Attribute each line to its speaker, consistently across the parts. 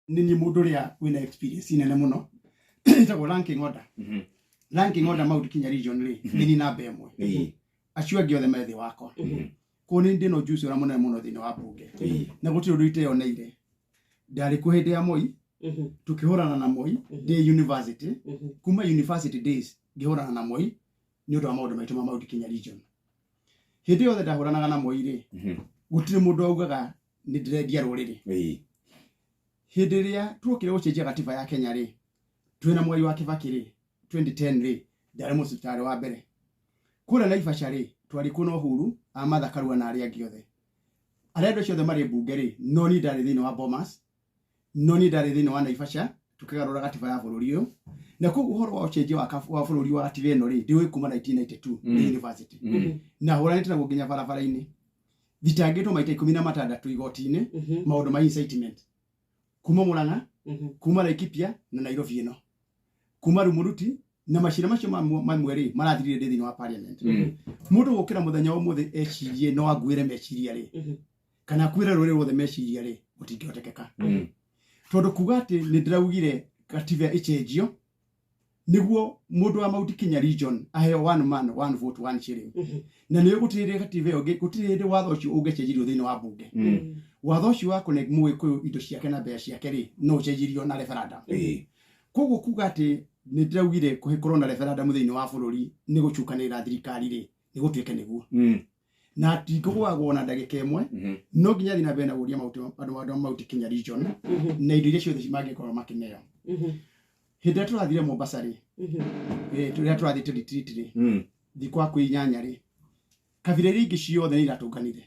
Speaker 1: nini mundu ria wina experience nene muno itago ranking order ranking order Mount Kenya region ri nini namba imwe acio angi othe methi wakwa kuni ndino juice ora muno muno thini wa bunge na gutiri ruite yo neire ndari ku hindi ya Moi tukihorana na Moi day university kuma university days ngihorana na Moi ni undu wa maundu maitu ma Mount Kenya region hindi yothe ndahoranaga na Moi ri gutiri mundu augaga ni ndirendia ruriri hindi ria tuokire gucenjia gatiba ya Kenya ri twina mweri wa Kibaki ri 2010 ri ndari mucitari wa mbere kura Naivasha ri twari kuno Uhuru amatha Karua na aria angi othe arendo ciothe mari bunge ri no ni ndari thini wa Bomas no ni ndari thini wa Naivasha tukigarura gatiba ya bururi uyu na ku uhoro wa ucenjia wa bururi wa gatiba ino ri ndiwe kuma 1992 university na horanite na gukinya barabara-ini thitangitwo maita 16 igoti-ini maundu ma incitement kuma Murang'a kuma Laikipia na Nairobi ino kuma Rumuruti na mashira macio mamwe ri marathirire thini wa parliament mundu gukira muthenya wa muthe ecirie no aguire meciria ri kana kwira ruri rothe meciria ri gutingiotekeka tondu kuga ati ni ndiraugire gatiba ichenjio niguo mundu wa Mount Kenya region aheo one man one vote one shilling na niyo gutirire gatiba yo gutirire watho ucio ugechenjirio thini wa bunge watho ucio wa kune Muikuyu indo ciake na mbea ciake ri no cenjirio na referendum koguo kuga ati ni ndiraugire kuhikorwo na referendum thini wa bururi ni gucukanira thirikari ri ni gutuike niguo na tikugwagwo na ndagika imwe no nginya thina bena guria andu Mount Kenya region na indo iria ciothe cimangikorwo makineo hindi turathire Mombasa ri turia turathite retreat ri thikwa kwinyanya ri kabira ringi ciothe ni iratunganire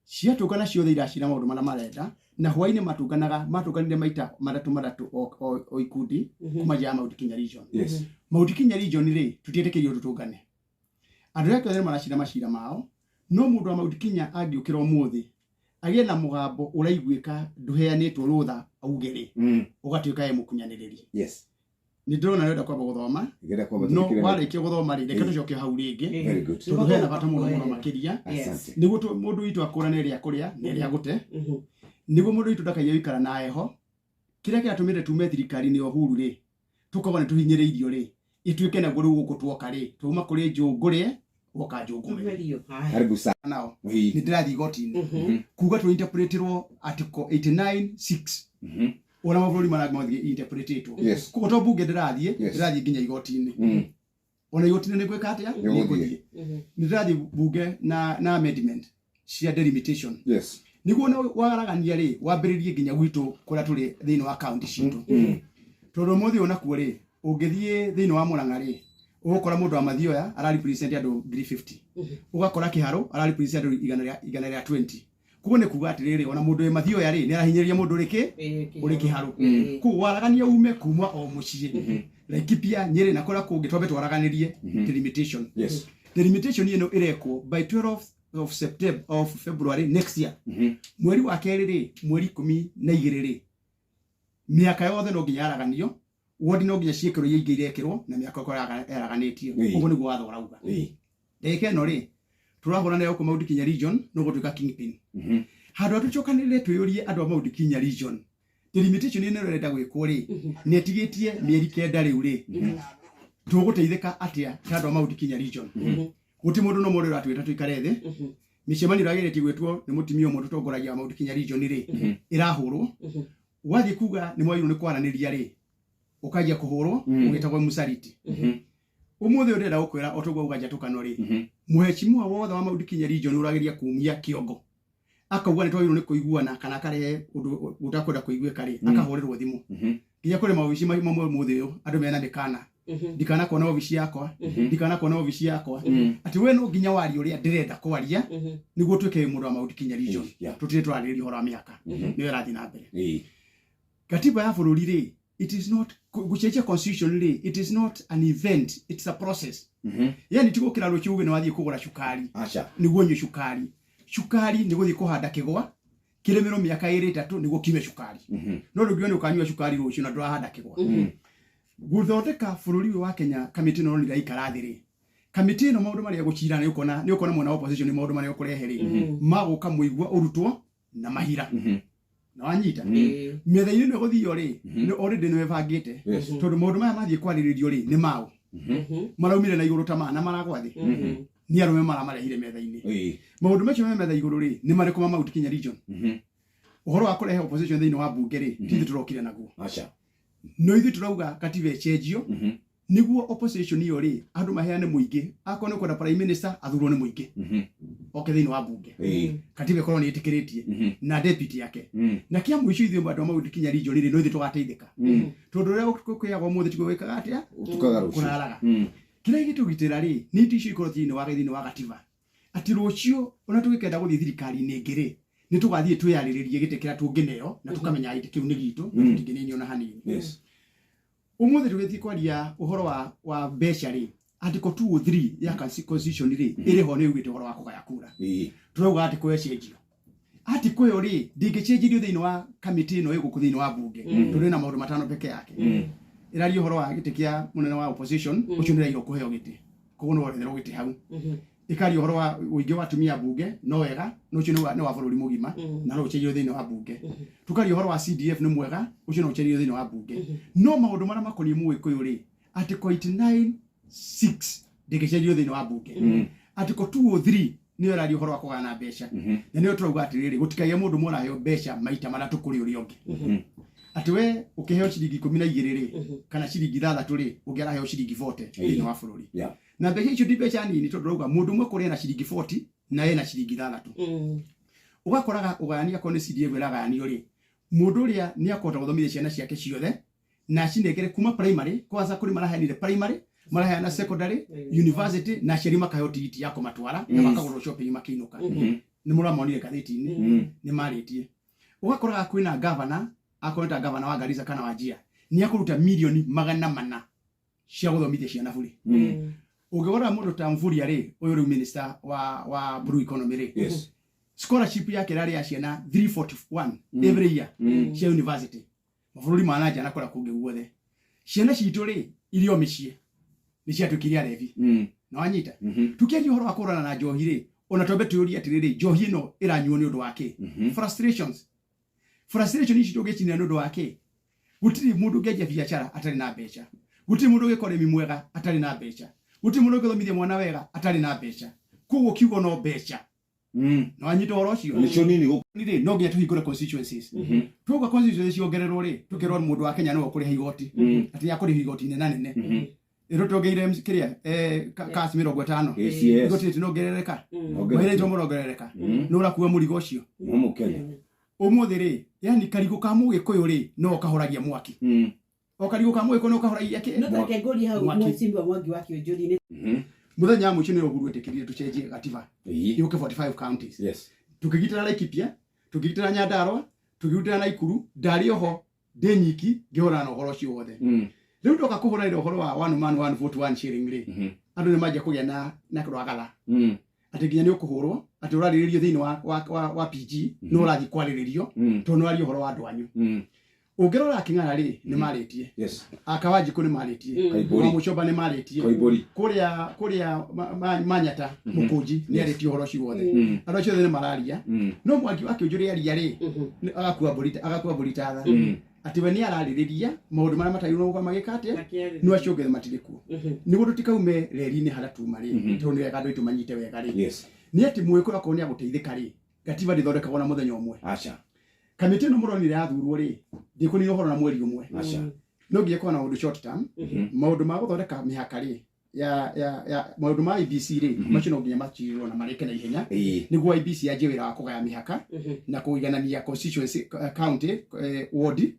Speaker 1: ciatungana ciothe iracira maundu mana marenda na hwaini matunganire maita madatu o ikundi kuma ja Mount Kenya region Mount Kenya region ri tutietekerio tutungane andu yake othe maracira macira mao no mundu wa Mount Kenya angiukira umuthi agie na mugambo uraiguika nduheanitwo rutha augeri ugatuika mukunyaniriri ni ndona renda kwamba guthoma no warike guthoma ri reke tucoke hau ringi turuhena bata muno makiria niguo mundu witu akurane ria kuria ne ria gute niguo mundu witu ndakaye wikara nae ho kiria kiatumire tume thirikari ni Uhuru ri tukogone tuhinyiriirio ri ituike na guru guku tuoka ri tuma kuri njungurie woka njungume karibu sana nao ni ndirathi igoti-ini kuga tu interpretirwo article 89(6) ona maburi maragmathi interpretetwo kuko to bunge ndirathi nginya igoti-ini ona igoti-ini ni gwika atia ni guthie ndirathi bunge na amendment cia delimitation niguo na wagaragania ri wambiririe nginya gwitu kuria turi thini wa county citu tondu muthi ona kuo ri ungithie thini wa Murang'a ri ugukora mundu wa Mathioya ara represent andu 350 ugakora Kiharo ara represent andu 120 kugo ne kuga atiriri ona mundu wa Mathioya ri ni arahinyiriria mundu uri Kiharo ku waragania ume kuma o mucie Laikipia Nyeri na kora kungi twabe twaraganirie delimitation delimitation ino ireko by 12 of February next year mweri wa keri ri mweri 12 ri miaka yothe no nginya araganio wodi no nginya ciekero ye igirekirwo na miaka kora eraganitio ugo ni gwatho rauga ndeke no ri turahura nayo ku Mount Kenya region no gutuika kingpin handu atucokanire twiyurie andu a Mount Kenya region delimitation ino renda gwikwo ri ni etigetie mieri kenda riu ri tuguteithika atia andu a Mount Kenya region guti mundu no muri ratwita tuikare thi micemani ragireti gwitwo ni mutimio mundu tongoragia Mount Kenya region ri irahurwo wathi kuga ni mwayiru ni kwaraniria ri ukajia kuhurwo ugitagwo Musariti umuthi urenda gukwira otogwa ugaja tukano ri muheshimiwa wothe wa Mount Kenya region urageria kumia kiongo akauga ni twayiru ni kuiguana kana kare undu utakwenda kuiguika ri akahurirwo thimu nginya kuri mawici mamwe muthi uyu andu mena mikana ndikana kona ofisi yakwa ndikana kona ofisi yakwa ati we no nginya wari uria ndirenda kwaria niguo twike mundu wa Mount Kenya region tutire twaririria horo wa miaka niyo rathi na mbere katiba ya bururi ri it is not gucenjia constitution ri it is not an event, it's a process yani tigukira ruki uge ni wathie kugura cukari niguo nyu cukari ni guthie kuhanda kigwa kiremero miaka 2-3 niguo kime cukari no rugio ni ukanyua cukari rucio na ndurahanda kigwa guthondeka bururi wa Kenya kamiti no ni gaikara thiri kamiti no maundu mari gucira ni ukona mwana opposition ni maundu mari ukurehe ri maguka muigwa urutwo na mahira na wanyita metha-inĩ nĩ gũthiĩ ri nĩ already nĩ webangĩte tondũ maũndũ maya mathiĩ kwarĩrĩrio ri nĩ mao maraumire na igũrũ ta mana maragwa thĩ ni arũme maramarehire metha-inĩ maũndũ macio me metha igũrũ ri nĩ marĩkũ ma Mount Kenya region ũhoro wa kũrehe opposition thĩinĩ wa bunge ri tithĩ tũrokire naguo no ithuĩ tũrauga katiba ĩcenjio niguo opposition iyo ri andũ maheane mũingĩ akorwo nĩ kwenda prime minister athurwo nĩ mũingĩ oke thĩinĩ wa bunge katiba ĩkorwo nĩ ĩtĩkĩrĩtie na deputy yake na kia mũico ithuĩ andũ a Mount Kenya region ri no ithuĩ tũgateithĩka tondũ rĩrĩa kwĩyagwo mũthĩ tiguĩkaga atĩa kũraraga kĩrĩa gĩtũgitĩra ri nĩ indo icio ikorwo thĩinĩ wa katiba atĩ rũciũ ona tũgĩkenda gũthiĩ thirikari-inĩ ĩngĩ ri nĩ tũgathiĩ twĩyarĩrĩrie gĩtĩ kĩrĩa tũngĩneo na tũkamenya gĩtĩ kĩu nĩ gitũ na tũtingĩnenio ona hanini umuthi tũgĩthiĩ kwaria ũhoro wa mbeca ri article 203 ya constitution ri ĩrĩ ho nĩ ugĩte ũhoro wa kũgaya kura turauga atĩ kũhe cenjio article ĩyo ri ndĩngĩcenjirio thĩinĩ wa kamĩtĩ ĩno ĩgũkũ thĩinĩ wa bunge tondũ ĩna maũndũ matano peke yake ĩraria ũhoro wa gĩtĩ kĩa mũnene wa opposition ũcio nĩ rairo kũheo gĩtĩ koguo no wetherwo gĩtĩ hau ikaria ũhoro wa ũingĩ wa atumia bunge no wega no ũcio nĩ wa bũrũri mũgima na no ũcenjio thĩinĩ wa bunge tukaria ũhoro wa CDF nĩ mwega ũcio no ũcenjio thĩinĩ wa bunge no maũndũ marĩa makoniĩ Mũgĩkũyũ ri article 89(6) ndĩngĩcenjio thĩinĩ wa bunge article 203 nĩ ĩraria ũhoro wa kũgana mbeca na nĩ tũrauga atĩrĩrĩ gũtikagĩe mũndũ mũna heo mbeca maita matatũ kũrĩ ũrĩa ũngĩ atĩ we ũkĩheo ciringi 12 ri kana ciringi 6 ri ũngĩaraheo ciringi 40 thĩinĩ wa bũrũri na mbeca icio ti mbeca nini tondũ rauga mũndũ ũmwe kũrĩa na ciringi 40 na ena ciringi 6 ũgakoraga ũgayania ko nĩ CDF ĩragayanio ri mũndũ ũrĩa nĩ akota gũthomithia ciana ciake ciothe na cinengere kuma primary kwanza kũrĩ maraheanire primary maraheana secondary university na ciari makaheo tigiti ya kũmatwara na makagũrwo shopping makĩinũka nĩ mũramonire gathĩti-inĩ nĩ marĩtie ũgakoraga kwĩna governor akoneta governor wa Garissa kana Wajir nĩ akũruta milioni 400 cia gũthomithia ciana bũrĩ ũngĩgora mũndũ ta Mvurya ri ũyũ rĩu minister wa blue economy ri scholarship yake rarĩ ya ciana 341 every year cia university mabũrũri mananja nakora kũngĩ guothe ciana citũ ri irio mĩciĩ nĩ ciatũkiria revi na wanyita tukiaria ũhoro wa kũrana na njohi ri ona twambe tũũrie atĩrĩrĩ njohi ĩno ĩranyuo nĩ ũndũ wake frustration ici tũgĩcinia nĩ ũndũ wake gũtirĩ mũndũ ũngĩanjia biacara atarĩ na mbeca gũtirĩ mũndũ ũgĩkora ũrĩmi mwega atarĩ na mbeca gũtirĩ mũndũ ũngĩthomithia mwana wega atarĩ na mbeca koguo kiugo no mbeca na wanyita ũhoro ũcio nĩ no nginya tũhingũre constituencies tuoga constituencies ciongererwo ri tukĩrwo mũndũ wa Kenya no kũrĩha igoti atĩ ya kũrĩha igoti nene ĩrũtongeire kĩrĩa kasi 50 igoti rĩtinongerereka wĩra njomo rongerereka no ũrakuua mũrigo ũcio ũmũthĩ ri yani karigũ ka Mũgĩkũyũ ri no kahoragia mwaki o karigũ ka Mũgĩkũyũ no kahoragia kĩ
Speaker 2: no take ngori hau Mheshimiwa Mwangi wa Kiunjuri
Speaker 1: muthenya mũico nĩ ũhuru ĩtĩkĩrire tũcenjie katiba yũke 45 counties tukĩgitĩra Laikipia tukĩgitĩra Nyandarua tukĩgitĩra Naikuru ndarĩ oho ndĩ nyiki ngĩhũrana na ũhoro ũcio wothe rĩu ndoka kũhũranĩra ũhoro wa one man one vote one sharing ri andũ nĩ manjia kũgĩa na kũrwagatha atĩ nginya nĩ ũkũhũrwo atĩ ũrarĩrĩrio thĩinĩ wa PG no ũrathiĩ kwarĩrĩrio tondũ nĩ ũraria ũhoro wa andũ anyu ũngĩrora Kĩng'ara ri nĩ marĩtie Akawanjikũ nĩ marĩtie Mũcomba nĩ marĩtie kũrĩa Manyata Mũkũnji nĩ arĩtie ũhoro ũcio wothe andũ acio nĩ mararia no Mwangi wa Kiunjuri aria ri agakua mbũritatha atĩ we nĩ ararĩrĩria maũndũ marĩa matagĩrĩirwo gũkorwo magĩka atĩa no acio ngethe matirĩ kuo nĩguo tũtikaume reri-inĩ harĩa tuma ri tondũ nĩ wega andũ aitũ manyite wega ri nĩ atĩ Mũgĩkũyũ akorwo nĩ agũteithĩka ri gatiba ndĩthondekagwo na mũthenya ũmwe kamĩtĩ ĩno mũronire yathurwo ri ndĩkũnina ũhoro na mweri ũmwe no nginya korwo na ũndũ short term maũndũ ma gũthondeka mĩhaka ri ya maũndũ ma IBC ri macio no nginya matirwo na marĩke na ihenya nĩguo IBC yanjie wĩra wa kũgaya mĩhaka na kũiganania constituency county ward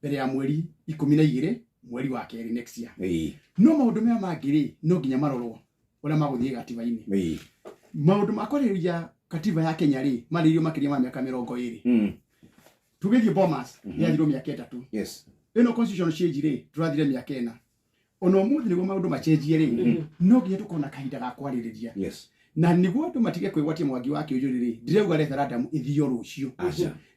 Speaker 1: mbere ya mweri 12 mweri wa kerĩ next year no maũndũ maya mangĩ ri no nginya marorwo ũrĩa magũthiĩ gatiba-inĩ maũndũ ma kwarĩrĩria katiba ya Kenya ri marĩrio makĩria ma mĩaka 20 tugĩthiĩ Bomas yathirwo mĩaka 3 ĩno constitution change ri tũrathire mĩaka 4 ono mũthĩ nĩguo maũndũ macenjie ri no nginya tũkona kahinda ga kwarĩrĩria na nĩguo andũ matige kwĩgwatia Mwangi wa Kiunjuri ri ndirauga referendum ĩthio rũciũ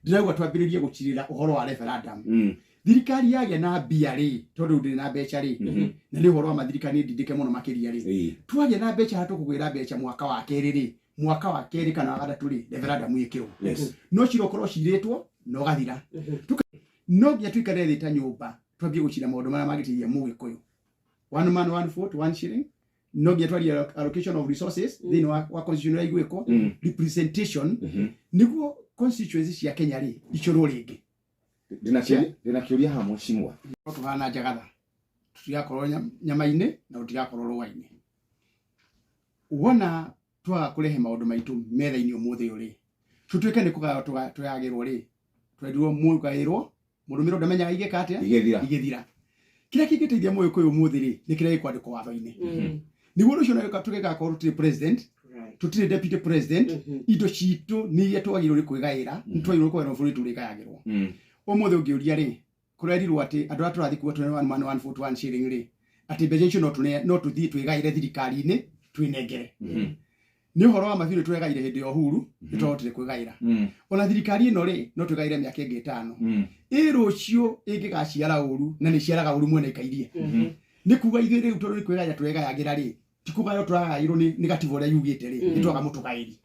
Speaker 1: ndirauga twambĩrĩrie gũcirĩra ũhoro wa referendum thirikari yagĩa na mbia ri tondũ ndĩrĩ na mbeca ri na nĩ ũhoro wa mathirikari ndindĩke mũno makĩria ri twagĩa na mbeca tũkũgwĩra mbeca mwaka wa kerĩ ri mwaka wa kerĩ kana wa gatatũ ri referendum ĩkĩrwo no cirokorwo cirĩtwo no gathira no gya twikare thĩ ta nyũmba twambie gũcira maũndũ marĩa magĩtĩria Mũgĩkũyũ. One man, one vote, one shilling. No gya twaria allocation of resources thĩinĩ wa constitution ya igwĩko representation nĩguo constituency cia Kenya rĩ icũrwo rĩngĩ.
Speaker 3: Ndĩna kĩũria hamwe cimwa.
Speaker 1: Tũhana Njagatha tutigakorwo nyama-inĩ na tutigakorwo rũa-inĩ. Wona twaga kũrehe maũndũ maitũ metha-inĩ ũmũthĩ ũrĩ tũtuĩke nĩ kũgaya twagĩrwo rĩ twendirwo mũgaĩrwo mũndũ mĩro ndamenyaga igĩka atĩa igĩthira. Kĩrĩa kĩngĩteithia Mũgĩkũyũ ũmũthĩ rĩ nĩ kĩrĩa gĩkwandĩkwo watho-inĩ. Nĩguo ũcio nayo tũgĩgakorwo tũtirĩ president tũtirĩ deputy president indo citũ nĩ iria twagĩrĩirwo nĩ kwĩgaĩra nĩ twagĩrĩirwo kwĩgaĩra bũrũri tũrĩgayagĩrwo. Ũmũthĩ ũngĩũria rĩ kũrerirwo atĩ andũ arĩa tũrathiĩ kuo 21 man 1 vote 1 shilling rĩ atĩ mbeca icio no tũthiĩ twĩgaĩre thirikari-inĩ twĩnengere. Nĩ ũhoro wa mabiũ twegaire hĩndĩ ya Uhuru nĩ twahotire kwĩgaĩra. Ona thirikari ĩno rĩ no twĩgaĩre mĩaka ĩngĩ 5. Rũciũ ĩngĩgaciara ũru na nĩ ciaraga ũru mwena ikairie. Nĩ kuga ithuĩ rĩu tondũ nĩ kwĩgaĩra twegayagĩra rĩ ti kuga tũragaĩrwo nĩ gatiba ũrĩa yugĩte rĩ nĩ twaga mũtũgaĩri.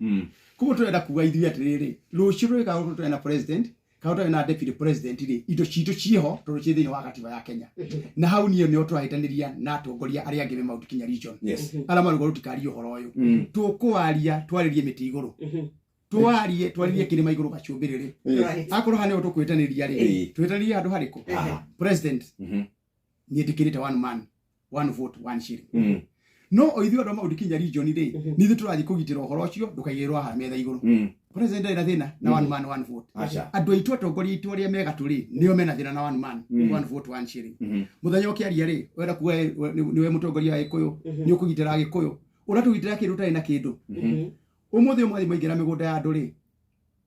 Speaker 1: Koguo tũrenda kuga ithuĩ atĩrĩrĩ rũciũ rwĩgaga twena president kana twena deputy president rĩ indo citũ ciho tondũ ciĩ thĩinĩ wa gatiba ya Kenya. Na hau niĩ nĩo twahĩtanĩria na atongoria arĩa angĩ me Mount Kenya region arĩa maruga rũtikaria ũhoro ũyũ tũkwaria twarĩrie mĩtĩ igũrũ twaririe kĩrĩma igũrũ gacumbĩrĩrĩ akorwo hanĩho tũkwĩtanĩria rĩ twĩtanĩrie handũ harĩkũ president niĩ ndĩkĩrĩte one man one vote one shilling. No oithuĩ andũ a Mount Kenya region rĩ nĩ ithuĩ tũrathiĩ kũgitĩra ũhoro ũcio ndũkaigĩrĩrwo haha metha igũrũ. President ndarĩ na thĩna na one man one vote. Andũ aitũ atongoria aitũ arĩa me gatũ rĩ nĩo mena thĩna na one man one vote one shilling. Mũthenya ũkĩaria rĩ wenda kuga nĩwe mũtongoria wa Gĩkũyũ nĩ ũkũgitĩra Gĩkũyũ ũratũgitĩra kĩndũ ũtarĩ na kĩndũ. Ũmũthĩ mwathi mũingĩra mĩgũnda ya andũ rĩ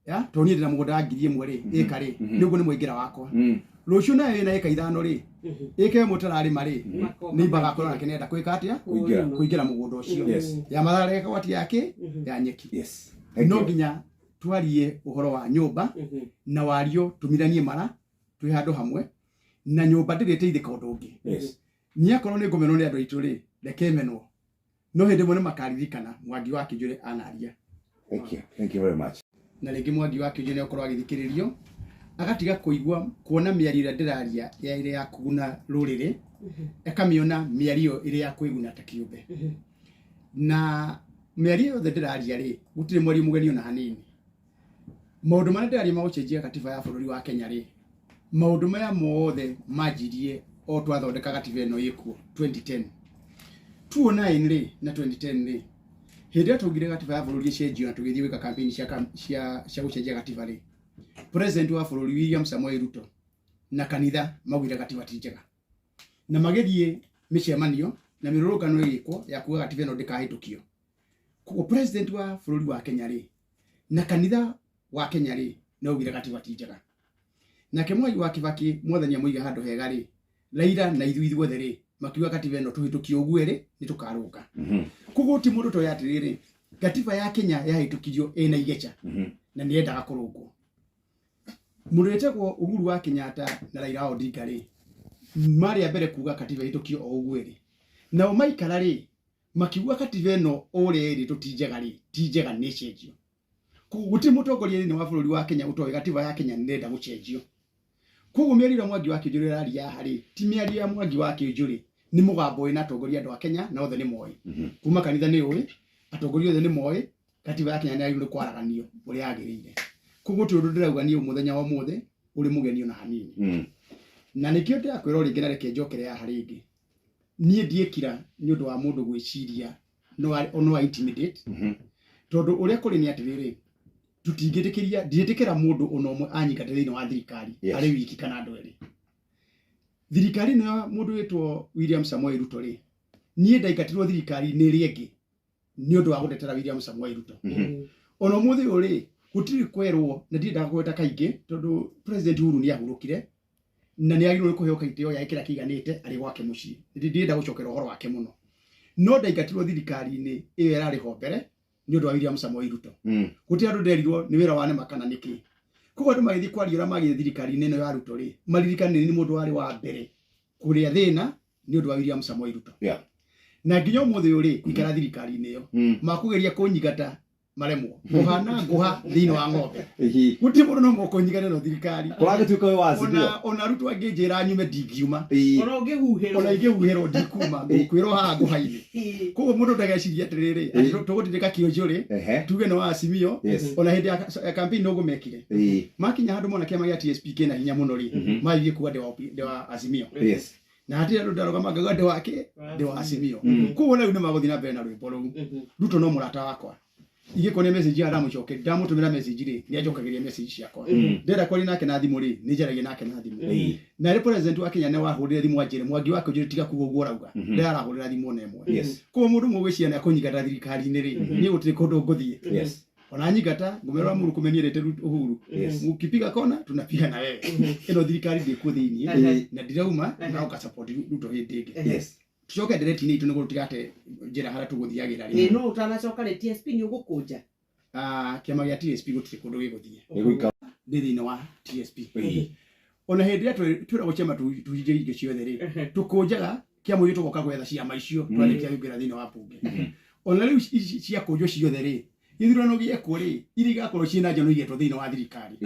Speaker 1: tondũ niĩ ndĩna mũgũnda wa 1,000 rĩ ĩka rĩ nĩguo nĩ mũingĩra wakwa. Rũciũ nayo ĩna ĩka 5 rĩ ĩka ĩmwe ũtararĩma rĩ nĩ imbaga korwo nake nĩenda gwĩka atĩa kũingĩra mũgũnda ũcio ya matharĩ gawati yake ya nyeki. No nginya twarie ũhoro wa nyũmba na wario tũmithanie mara twĩ handũ hamwe na nyũmba ndĩrĩteithĩka ũndũ ũngĩ. Niĩ akorwo nĩ ngũmenwo nĩ andũ aitũ rĩ reke menwo no hĩndĩ ĩmwe nĩ makaririkana Mwangi wa Kiunjuri anaria.
Speaker 3: Thank you very much.
Speaker 1: Na rĩngĩ Mwangi wa Kiunjuri nĩokorwo agĩthikĩrĩrio agatiga kũigua kuona mĩario ĩrĩa ndĩraria ĩrĩa ya kũguna rũrĩrĩ akamĩona mĩario ĩrĩa ya kwĩguna ta kĩũmbe. Na mĩario yothe ndĩraria rĩ gũtirĩ mwario mũgeni ona hanini. Maũndũ marĩa ndĩraria ma gũcenjia katiba ya bũrũri wa Kenya rĩ maũndũ maya mothe manjirie o twathondeka katiba ĩno ĩkuo 2010 2009 rĩ na 2010 rĩ hĩndĩ ĩrĩa twaugire katiba ya bũrũri ĩcenjio na tũgĩthiĩ gwĩka campaign cia gũcenjia katiba rĩ president wa bũrũri William Samoei Ruto na kanitha maugire katiba ti njega na magĩthiĩ mĩcemanio na mĩrũrũngano ĩgĩkwo ya kuga katiba ĩno ndĩkahĩtũkio. Koguo president wa bũrũri wa Kenya rĩ na kanitha wa Kenya rĩ no ugire katiba ti njega. Nake Mwai wa Kibaki mwathania mũiga handũ hega rĩ Raila na ithuĩ ithuothe rĩ makiuga katiba ĩno tũhĩtũkio ũguo rĩ nĩ tũkarũka. Koguo ti mũndũ toya atĩrĩrĩ katiba ya Kenya yahĩtũkirio ĩna igeca na nĩ yendaga kũrũngwo. Mũndũ wĩtagwo Uhuru wa Kenyatta na Raila Odinga rĩ marĩ mbere kuga katiba ĩhĩtũkio o ũguo rĩ nao maikara rĩ makiuga katiba ĩno ũrĩa ĩrĩ tũtinjega rĩ ti njega nĩ cenjio. Koguo gũtirĩ mũtongoria thĩinĩ wa bũrũri wa Kenya ũtoĩ katiba ya Kenya nĩrenda gũcenjio. Koguo mĩario ya Mwangi wa Kiunjuri araria haha rĩ ti mĩario ya Mwangi wa Kiunjuri nĩ mũgambo wĩna atongoria andũ a Kenya na othe nĩ moĩ. Kuma kanitha nĩ ũĩ atongoria othe nĩ moĩ katiba ya Kenya nĩ yagĩrĩirwo kwaraganio ũrĩa yagĩrĩire. Koguo ti ũndũ ndĩrauga niĩ mũthenya wa ũmũthĩ ũrĩ mũgeni ona hanini. Na nĩkĩo ndĩrakwĩra rĩngĩ na reke njokere haha rĩngĩ niĩ ndiĩkira nĩ ũndũ wa mũndũ gwĩciria no intimidate tondũ ũrĩa kũrĩ nĩ atĩrĩrĩ tutingĩtĩkĩria ndiĩtĩkĩra mũndũ ona ũmwe anyingate thĩinĩ wa thirikari arĩ wiki kana andũ erĩ. Thirikari nĩ mũndũ wĩtwo William Samoei Ruto rĩ niĩ ndaingatirwo thirikari-inĩ ĩrĩa ĩngĩ nĩ ũndũ wa gũtetera William Samoei Ruto. Ona ũmũthĩ ũrĩ gũtirĩ kwerwo na ndiendaga gweta kaingĩ tondũ president Uhuru nĩ ahurũkire na nĩ agĩrĩirwo kũheo kaitĩo ya kĩrĩa kĩiganĩte arĩ gwake mũciĩ. Ndienda gũcokera ũhoro wake mũno no ndaingatirwo thirikari-inĩ ĩyo yararĩ ho mbere nĩ ũndũ wa William Samoei Ruto. Gũtirĩ andũ nderirwo nĩ wĩra wa nema kana nĩkĩ. Koguo andũ magĩthiĩ kwaria ũrĩa magĩthiĩ thirikari-inĩ ĩno ya Ruto rĩ maririkane nĩ mũndũ warĩ wa mbere kũrĩa thĩna nĩ ũndũ wa William Samoei Ruto. Na nginya ũmũthĩ ũrĩ gũikara thirikari-inĩ ĩyo makũgeria kũnyingata maremwo muhana nguha thini wa ng'ombe guti mundu no mukonyigana no thirikari
Speaker 3: kwage tuko wazi
Speaker 1: ona rutu angejera nyume ndingiuma
Speaker 2: ona
Speaker 1: ungehuhero ndikuma ngukwiro ha nguhaini koguo mundu ndageciria atiriri tugutindika Kiunjuri tuge no Azimio ona hindi ya campaign no gumekire makinya handu mona kiama ya TSP kina hinya muno ri maithie kuwa de wa Azimio na hati ndo ndaroga magagade wake de wa Azimio koguo leo ni magothi na mbere na rwimbo ruu ruto no murata wakwa ige kone message ya damu choke damu tumira message ri ni ajokagiria message ciakwa ndera kwari nake na thimu ri ni njaragie nake na thimu na represent wa Kenya ne wahurira thimu ajire Mwangi wake ujire tiga kugo rauga ndera arahurira thimu ne mwe ko mundu mugwiciana akonyigata thirikari ni ri ni gutire kundu nguthie ona nyigata ngumero amuru kumenyerete uhuru ukipiga kona tunapiga na wewe ino thirikari ndikuo thiini na ndirauma na uka support ruto hindingi tucoke direct ni tunego tutigate njira hara tuguthiagira ri
Speaker 2: no utanacoka ri TSP ni ugukunja
Speaker 1: kiama ya TSP gutire kundu giguthie thini wa TSP ona hindi twira guchema tujije ige ciothe ri tukunjaga kiama gitu goka gwetha ciama icio twarikia yugira thini wa bunge ona riu cia kunjo ciothe ri ithurano gieko ri iriga korwo ciina njano igetwo thini wa thirikari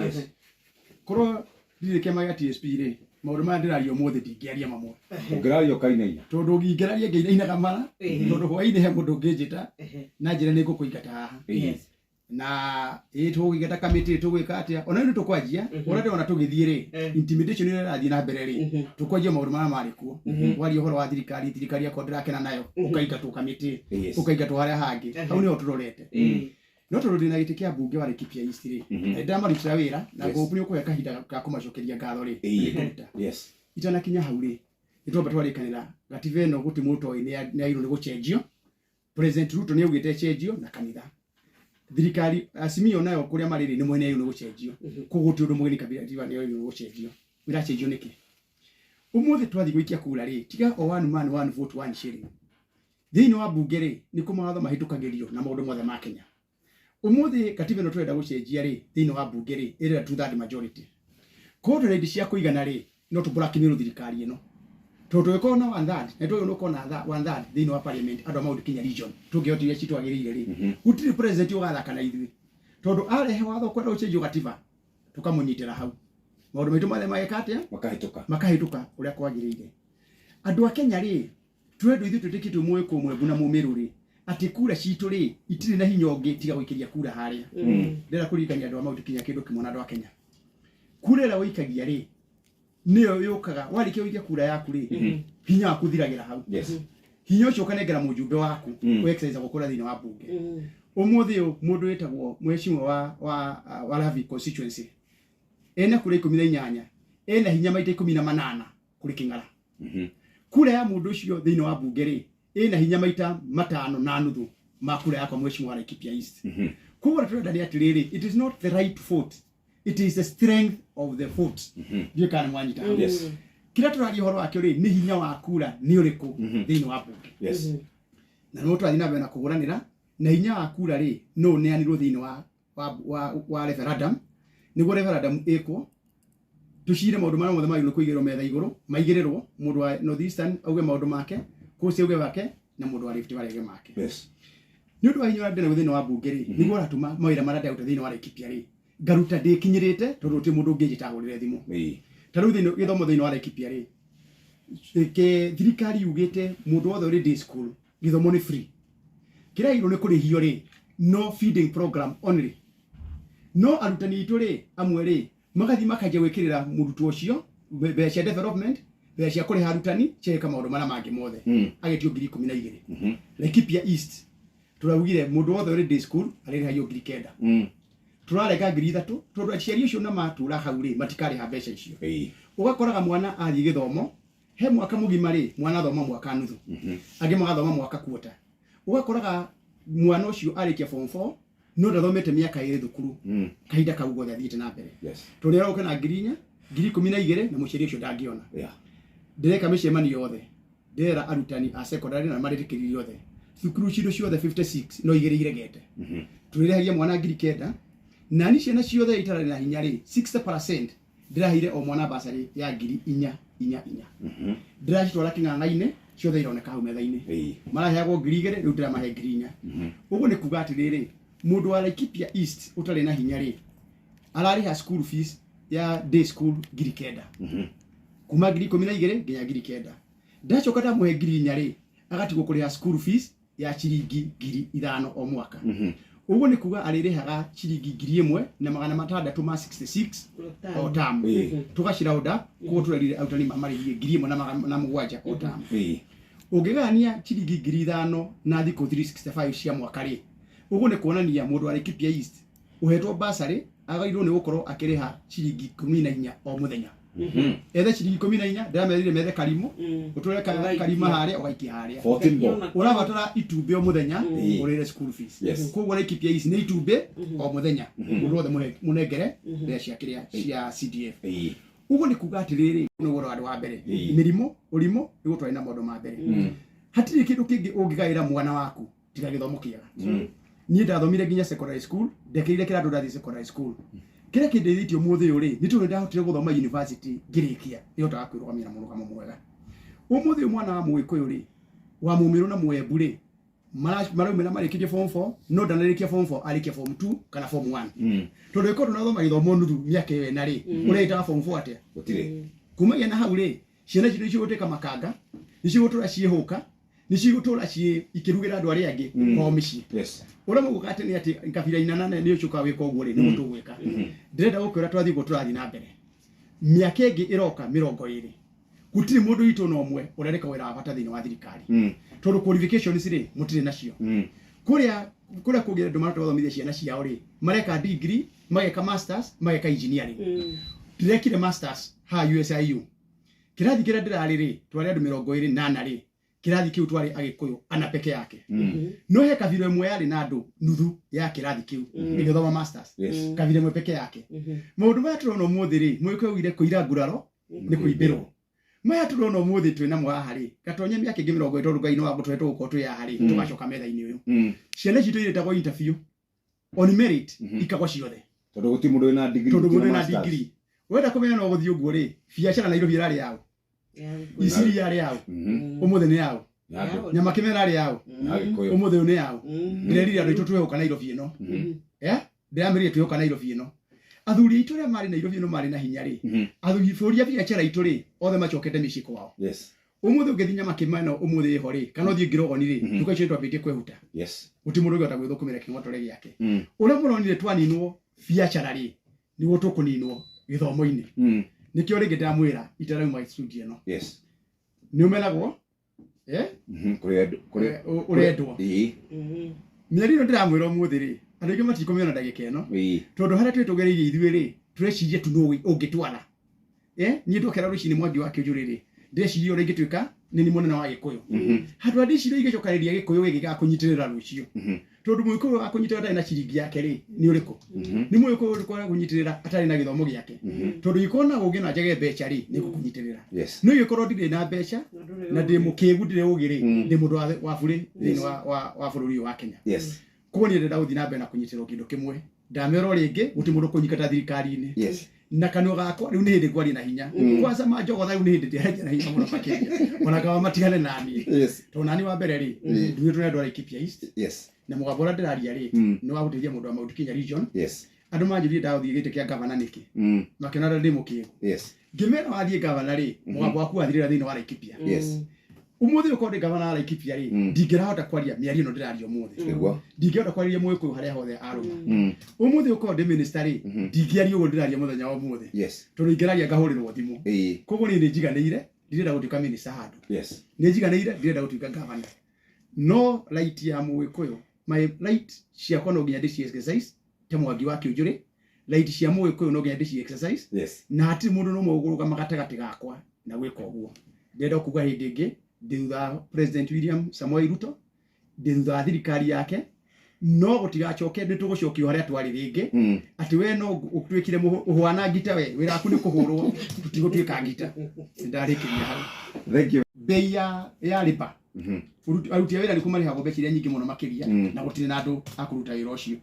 Speaker 1: korwo ndire kiama ya TSP ri maundu ma ndirario mothe ndingiaria mamwe
Speaker 3: ngirario kainaina
Speaker 1: tondu ngingiraria ngeinaina kamara tondu hwaini he mundu ngijita na njira ni ngukuingata haha na tugigeta kamiti tugwika atia ona ndu tukwanjia urate ona tugithie ri intimidation ni rathie na mbere ri tukwanjia maundu ma marikuo wari uhoro wa thirikari ya ndrakena nayo ukaingatwo kamiti ukaingatwo haria hangi hau ni oturorete no tondu ndina giti kia bunge wari kipia istiri ndamarutira wira na ngopuni ukuhe kahinda ka kumacokeria ngatho ri itana kinya hau ri itwamba twarikanira gative no guti mutoi ni airu ni gucenjio president Ruto ni ugite cenjio na kanitha thirikari Azimio nayo kuria mariri ni mwene airu ni gucenjio kuguti undu mugeni kabira diva ni airu ni gucenjio wira cenjio niki umuthi twathi guikia kura ri tiga o one man one vote one shilling thini wa bunge ri ni kumawatho mahitukagirio na maundu mothe ma Kenya umuthi katiba no twenda gucenjia ri thini wa bunge ri ira 2/3 majority kodo rendi cia kuigana ri no tuburakiniro thirikari ino tondu iko na 1/3 na toyo no kona 1/3 thini wa parliament ando maundu Kenya region tungihotiria citu agirire ri gutiri president ugatha na ithui tondu arehe watho kwenda gucenjio katiba tukamunyitira hau maundu maitu male maekate makahituka uria kwagirire andu a Kenya ri twedu ithu tutikitu mwe kumwe buna mumiru ri ati kura citu ri itiri na hinyonge tiga guikiria kura haria ndera kurikania andu a maundu Kenya kindu kimwe na andu a Kenya kura la wikagia ri niyo yukaga wari kio ikia kura yaku ri hinya waku thiragira hau hinya ucio kanengera mujumbe waku exercise gukura thini wa bunge umuthi mundu wetagwo mweshimwa wa Lavi constituency ena kura 18 ena hinya maita 18 kuri King'ara kura ya mundu ucio thini wa bunge ri ena hinya maita 5 na nuthu makura yakwa mweshimwa wa Kipia East kuwa turenda ni atiriri it is not the right vote it is the strength of the vote Hon Mwangi kila turagia horo akio ri ni hinya wa kura ni uriku thini wa bunge na no twathi na bena kuguranira na hinya wa kura ri no ne anirwo thini wa referendum ni go referendum eko tushire maundu mara mothe mayu kuigirwo metha iguru maigirirwo mundu wa North Eastern auge maundu make kusi auge wake na mundu wa Rift Valley make ni undu wa hinya wa thini wa bunge ri ni go ratuma mawira mara ndauta thini wa Kipia ri garuta ndikinyirite tondu ti mundu ngejita hurire thimu taru thini githomo thini wa Kipia ri ke thirikari ugite mundu wothe uri day school githomo ni free kira iro ni kurihio ri no feeding program only no arutani itu ri amwe ri magathi makaje wikirira murutu ucio becia development becia kuri harutani cheka maundu mara mangi mothe agetio 12 Kipia East turawugire mundu wothe uri day school ari hayo 9 turarega 3 tondu aciari ucio na matura hau ri matikari ha beca icio ugakoraga mwana athi githomo he mwaka mugima ri mwana thoma mwaka nuthu angi magathoma mwaka kwota ugakoraga mwana ucio arikia form 4 no ndathomete miaka 2 thukuru kahinda kau gothe athite na mbere turira ukena ngirinya 12 na muciari ucio ndangiona ndireka micemani yothe ndera arutani a secondary na marikiririo yothe thukuru cido ciothe 56 no igirire gete turiragia mwana 9 nani ciana ciothe itara na hinya ri 60% ndirahire o mwana basari ya 4 ndiracitwara King'ang'a-ine ciothe ironeka hau metha-ine maraheagwo 2,000 riu ndira mahe 4,000 uguo ni kuga atiriri mundu wa Laikipia East utari na hinya ri arariha school fees ya day school ngiri 9 kuma ngiri 12 nginya ngiri 9 ndacoka ndamuhe ngiri 4 ri agatigwo kuriha school fees ya ciringi ngiri 5 o mwaka uguo ni kuga aririhaga ciringi ngiri 1 na 666 o tamu tugaciraunda kuo turarire autani marihie ngiri 1 na 7 o tamu ungigania ciringi ngiri 5 na thiko 365 cia mwaka ri uguo ni kuonania mundu wa Laikipia East uhetwo basari agairwo ni gukorwo akiriha ciringi 14 o muthenya ethe ciringi 14 ndamerire methe karimu utore karima haria ugaikia haria
Speaker 3: 14
Speaker 1: urabatara itumbe o muthenya urire school fees koguo Laikipia East ni itumbe o muthenya urothe munengere cia kiria cia CDF uguo ni kuga atiriri ni woro wa mbere mirimo urimo ni gutwara na maundu ma mbere hatiri kindu kingi ungigaira mwana waku tiga githomo kiega ni ndathomire nginya secondary school ndekeire kirando ndathi secondary school kire kindeithitio muthi uri ni tu ndahotire guthoma university ngirikia ihota kwirugamira muno kama mwega umuthi mwana wa Mwikuyu ri wa mumiru na Mwembu ri maraumira marikirie form 4 no ndanarikia form 4 arikia form 2 kana form 1 tondu iko tunathoma githomo nuthu miaka iyo na ri ureita form 4 atia
Speaker 3: gutire
Speaker 1: kumagia na hau ri ciana citu ciguteka makanga nicigotura ciehuka nicigotura cie ikirugira andu aria angi kwa mici ura mugukate ni ati kabira inanane ni ucuka wika uguo ri ni mutu gwika ndirenda gukwira twathi guturathi na mbere miaka ingi iroka 20 gutiri mundu itu no mwe urereka wira abata thini wa thirikari tondu qualifications ri mutire nacio kuria kugira ndu marata thomithia ciana ciao ri mareka degree mageka masters mageka engineering direkire masters ha USIU kirathi kira ndirari ri twari andu 28 ri kirathi kiu twari Agikuyu ana peke yake no he kaviro imwe yari na andu nuthu ya kirathi kiu igithoma masters kaviro imwe peke yake maundu maya turona umuthi ri Mwikuyu ire kuira nguraro ni kuibirwo maya turona umuthi twina mwaha ri gatonye miaka ingi 30 tondu Ngai no agutwetwo guko twi ya hari tugacoka metha-ini uyu ciana citu ire tago interview on merit ikagwa ciothe
Speaker 3: tondu guti mundu ina degree
Speaker 1: tondu mundu ina degree wenda kumenya no guthii uguo ri biacara na Nairobi irari yao isiri yari yao umuthi ni yao nyama kimera ari yao umuthi ni yao ndirerire andu itu twehuka Nairobi ino ndiramire twehuka Nairobi ino athuri itu ria mari Nairobi ino mari na hinya ri athuri bũrũri biacara itu ri othe macokete mĩciĩ kwao umuthi ungithi nyama kimano umuthi ho ri kana uthii ngirogoni ri tuka icio twabitie kwehuta uti mundu gota gwithukumira king'otore giake uria muronire twaninwo biacara ri niwo tukuninwo githomo-ini nikio ringi ndamwira itarauma studio no ni umenagwo urendwo mieri ino ndiramwira umuthi ri andu ingi matikumena ndagika ino tondu haria twitugereirie ithuĩ ri tureciria tu no ungitwara ni ndokera rucini Mwangi wa Kiunjuri ri ndeciria uri ngitwika ni munene wa Gikuyu handu ndeciria igicokariria Gikuyu giga kunyitirira rucio tondu Mwikuyu wa kunyitirira ndari na ciringi yake ri ni uriku ni Mwikuyu uri kwa kunyitirira atari na githomo giake tondu ikona ugina njage mbeca ri ni gukunyitirira no ikorwo ndire na mbeca na ndi mukigu ndire ugiri ndi mundu wa buri thini wa bũrũri wa Kenya koguo ni ndenda guthii na mbere na kunyitirwo kindu kimwe ndamera ringi guti mundu kunyikata thirikari-ini na kanua gakwa riu ni hindi kwari na hinya kwanza majogotha riu ni hindi ndiaria na hinya muno makiria ona kawa matigane nani tondu nani wa mbere ri ndui tuna ndwara Laikipia East na mugambo uria ndiraria ri ni wa guteithia mundu wa Mount Kenya region andu manjirie ndathii gite kia gavana niki makiona ndi mukigu ngimera wathie gavana ri mugambo waku wathirira thini wa Laikipia umuthi uko ndi gavana wa Laikipia ri ndingirahota kwaria miari ino ndiraria umuthi ndingirahota kwaria Mwikuyu haria hothe aruma umuthi uko ndi minister ri ndingiaria uguo ndiraria muthenya wa umuthi tondu ingiraria ngahurirwo thimu koguo ni njiganĩire ndirenda gutuika minister handu ni njiganĩire ndirenda gutuika gavana no right ya Mwikuyu my right ciakwa no nginya ndici exercise ta Mwangi wa Kiunjuri right cia Mwikuyu no nginya ndici exercise na hati mundu no muguruga magatagati gakwa na gwika uguo ndenda kuga hindi ingi thutha President William Samoei Ruto thutha thirikari yake no gutigacoke ndi tugucokio haria twari ringi ati we no utwikire uhwana ngita we wira aku ni kuhurwo tutigutwika ngita ndarikiria hau
Speaker 3: thank you
Speaker 1: bei ya riba aruti wira ni kumariha gombe ciria nyingi muno makiria na gutire na andu akuruta wira ucio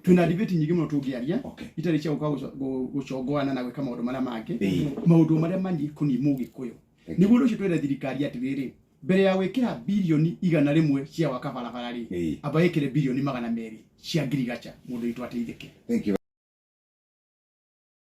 Speaker 1: twina debate nyingi muno tungiaria itari cia gucongwana na gwika maundu maria mangi maundu maria manyi kuni Mugikuyu niguo ucio twire thirikari atiriri mbere ya gwikira bilioni 100 cia waka barabara ri aba ikire bilioni 200 cia gìbiacara mundu itu ateithike.
Speaker 3: Thank you.